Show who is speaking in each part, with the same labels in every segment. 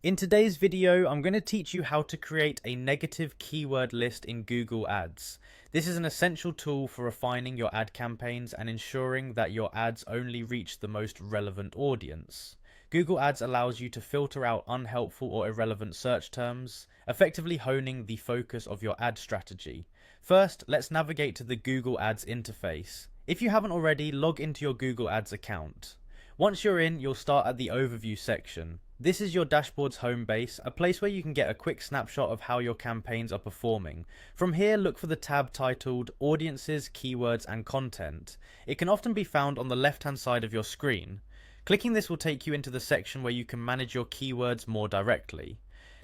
Speaker 1: In today's video, I'm going to teach you how to create a negative keyword list in Google Ads. This is an essential tool for refining your ad campaigns and ensuring that your ads only reach the most relevant audience. Google Ads allows you to filter out unhelpful or irrelevant search terms, effectively honing the focus of your ad strategy. First, let's navigate to the Google Ads interface. If you haven't already, log into your Google Ads account. Once you're in, you'll start at the overview section. This is your dashboard's home base, a place where you can get a quick snapshot of how your campaigns are performing. From here, look for the tab titled Audiences, Keywords and Content. It can often be found on the left-hand side of your screen. Clicking this will take you into the section where you can manage your keywords more directly.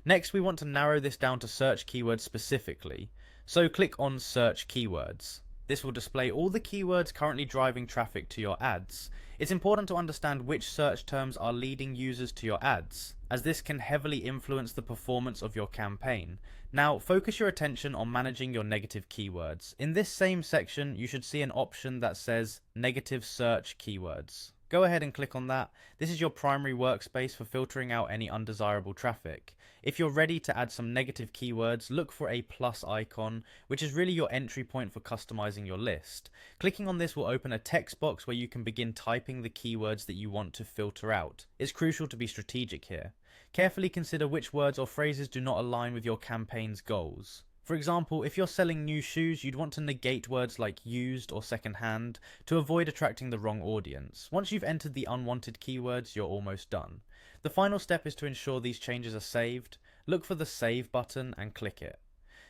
Speaker 1: Next, we want to narrow this down to search keywords specifically. So click on Search Keywords. This will display all the keywords currently driving traffic to your ads. It's important to understand which search terms are leading users to your ads, as this can heavily influence the performance of your campaign. Now, focus your attention on managing your negative keywords. In this same section, you should see an option that says Negative Search Keywords. Go ahead and click on that. This is your primary workspace for filtering out any undesirable traffic. If you're ready to add some negative keywords, look for a plus icon, which is really your entry point for customizing your list. Clicking on this will open a text box where you can begin typing the keywords that you want to filter out. It's crucial to be strategic here. Carefully consider which words or phrases do not align with your campaign's goals. For example, if you're selling new shoes, you'd want to negate words like used or second-hand to avoid attracting the wrong audience. Once you've entered the unwanted keywords, you're almost done. The final step is to ensure these changes are saved. Look for the Save button and click it.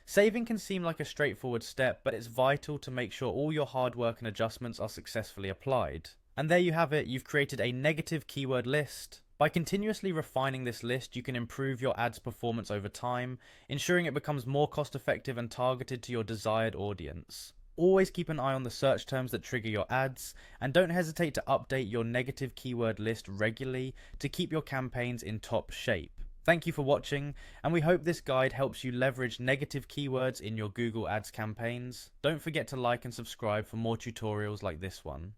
Speaker 1: Saving can seem like a straightforward step, but it's vital to make sure all your hard work and adjustments are successfully applied. And there you have it, you've created a negative keyword list. By continuously refining this list, you can improve your ad's performance over time, ensuring it becomes more cost-effective and targeted to your desired audience. Always keep an eye on the search terms that trigger your ads, and don't hesitate to update your negative keyword list regularly to keep your campaigns in top shape. Thank you for watching, and we hope this guide helps you leverage negative keywords in your Google Ads campaigns. Don't forget to like and subscribe for more tutorials like this one.